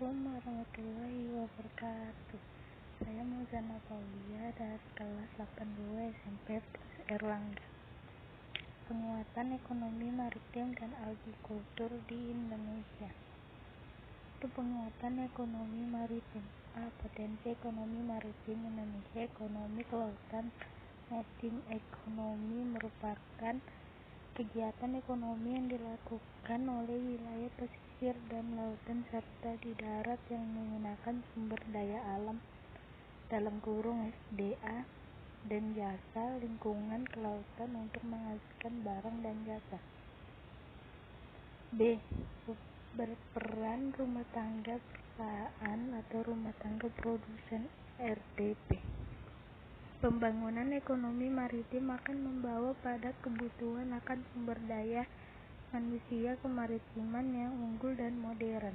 Assalamualaikum warahmatullahi wabarakatuh. Saya Muzana Paulia dari kelas 82 SMP Erlangga. Penguatan ekonomi maritim dan agrikultur di Indonesia. Penguatan ekonomi maritim. Potensi ekonomi maritim Indonesia. Ekonomi kelautan. Maritim ekonomi merupakan kegiatan ekonomi yang dilakukan oleh wilayah pesisir dan lautan serta di darat yang menggunakan sumber daya alam (SDA) dan jasa lingkungan kelautan untuk menghasilkan barang dan jasa. B. Berperan rumah tangga perusahaan atau rumah tangga produsen RTP. Pembangunan ekonomi maritim akan membawa pada kebutuhan akan sumber daya manusia kemaritiman yang unggul dan modern.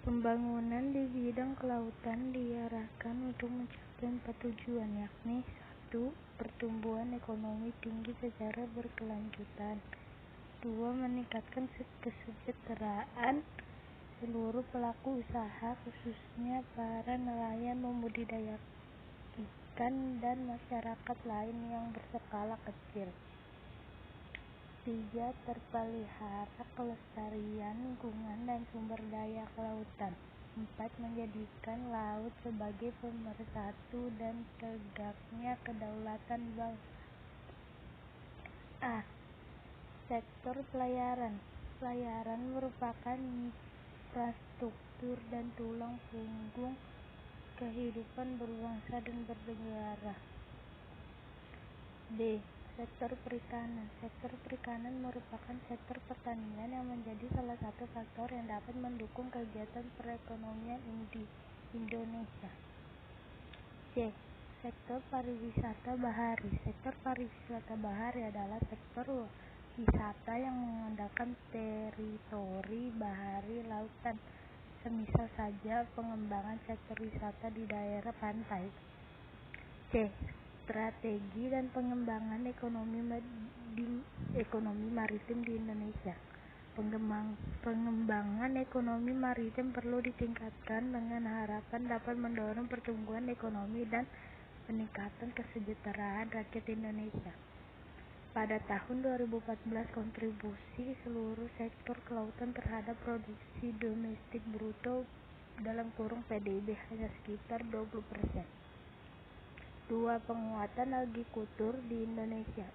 Pembangunan di bidang kelautan diarahkan untuk mencapai 4 tujuan, yakni 1. Pertumbuhan ekonomi tinggi secara berkelanjutan. 2. Meningkatkan kesejahteraan seluruh pelaku usaha, khususnya para nelayan membudidaya ikan dan masyarakat lain yang berskala kecil. 3. Terpelihara kelestarian lingkungan dan sumber daya kelautan. 4. Menjadikan laut sebagai pemersatu dan tegaknya kedaulatan bangsa. A. Sektor pelayaran. Pelayaran merupakan infrastruktur dan tulang punggung kehidupan berbangsa dan bernegara. B. Sektor perikanan. Sektor perikanan merupakan sektor pertanian yang menjadi salah satu faktor yang dapat mendukung kegiatan perekonomian di Indonesia. C. Sektor pariwisata bahari. Sektor pariwisata bahari adalah sektor wisata yang mengandalkan teritori bahari lautan, semisal saja pengembangan sektor wisata di daerah pantai. C. Strategi dan pengembangan ekonomi maritim di Indonesia. Pengembangan ekonomi maritim perlu ditingkatkan dengan harapan dapat mendorong pertumbuhan ekonomi dan peningkatan kesejahteraan rakyat Indonesia. Pada tahun 2014, kontribusi seluruh sektor kelautan terhadap produksi domestik bruto (PDB) hanya sekitar 20%. 2. Penguatan agrikultur di Indonesia.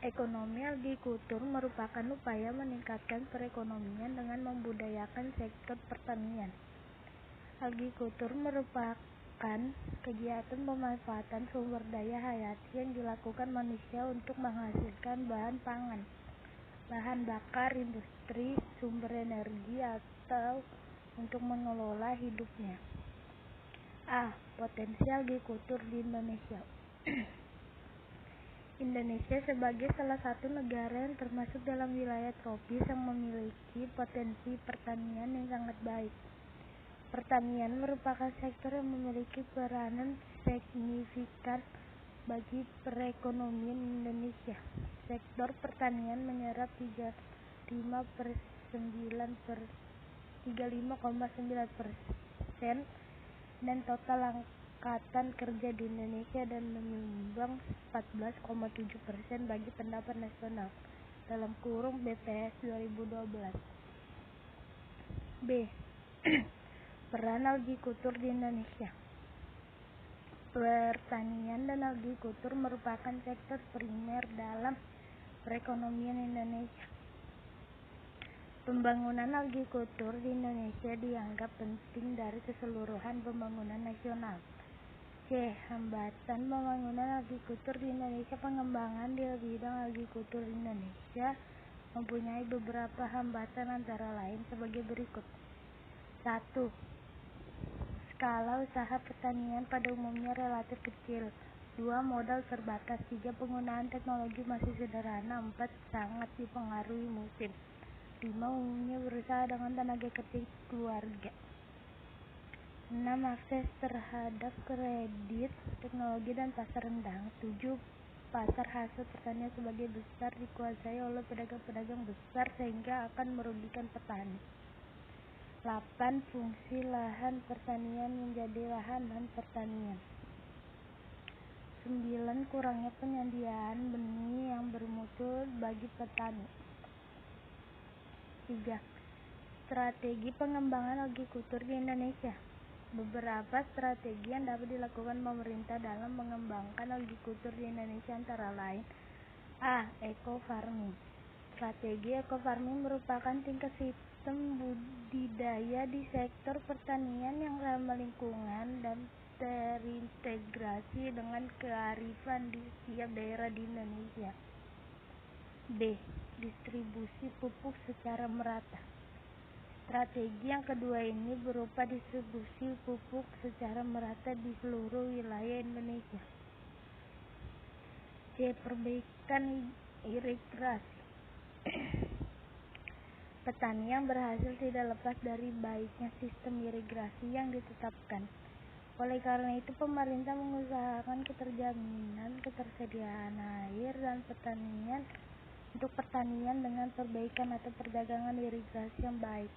Ekonomi agrikultur merupakan upaya meningkatkan perekonomian dengan membudayakan sektor pertanian. Agrikultur merupakan kegiatan pemanfaatan sumber daya hayati yang dilakukan manusia untuk menghasilkan bahan pangan, bahan bakar industri, sumber energi, atau untuk mengelola hidupnya. A. Potensi agrikultur di Indonesia. Indonesia sebagai salah satu negara yang termasuk dalam wilayah tropis yang memiliki potensi pertanian yang sangat baik. Pertanian merupakan sektor yang memiliki peranan signifikan bagi perekonomian Indonesia. Sektor pertanian menyerap 35,9% dan total angkatan kerja di Indonesia dan menyumbang 14,7% bagi pendapatan nasional (BPS 2012). B. Peran agrikultur di Indonesia. Pertanian dan agrikultur merupakan sektor primer dalam perekonomian Indonesia. Pembangunan agrikultur di Indonesia dianggap penting dari keseluruhan pembangunan nasional. C. Hambatan pembangunan agrikultur di Indonesia. Pengembangan di bidang agrikultur di Indonesia mempunyai beberapa hambatan antara lain sebagai berikut. 1. Skala usaha pertanian pada umumnya relatif kecil. 2. Modal terbatas. 3. Penggunaan teknologi masih sederhana. 4. Sangat dipengaruhi musim. 5. Umumnya berusaha dengan tenaga kerja keluarga. 6. Akses terhadap kredit, teknologi, dan pasar rendah. 7. Pasar hasil pertanian sebagai besar dikuasai oleh pedagang-pedagang besar sehingga akan merugikan petani. 8. Fungsi lahan pertanian menjadi lahan pertanian. 9. Kurangnya penyediaan benih yang bermutu bagi petani. 3. Strategi pengembangan agrikultur di Indonesia. Beberapa strategi yang dapat dilakukan pemerintah dalam mengembangkan agrikultur di Indonesia antara lain: A. Eco-farming. Strategi eco-farming merupakan tingkat sistem budidaya di sektor pertanian yang ramah lingkungan dan terintegrasi dengan kearifan di setiap daerah di Indonesia. B. Distribusi pupuk secara merata. Strategi yang kedua ini berupa distribusi pupuk secara merata di seluruh wilayah Indonesia. C. Perbaikan irigasi. Petani yang berhasil tidak lepas dari baiknya sistem irigasi yang ditetapkan. Oleh karena itu, pemerintah mengusahakan keterjaminan ketersediaan air dan pertanian dengan perbaikan atau perdagangan irigasi yang baik.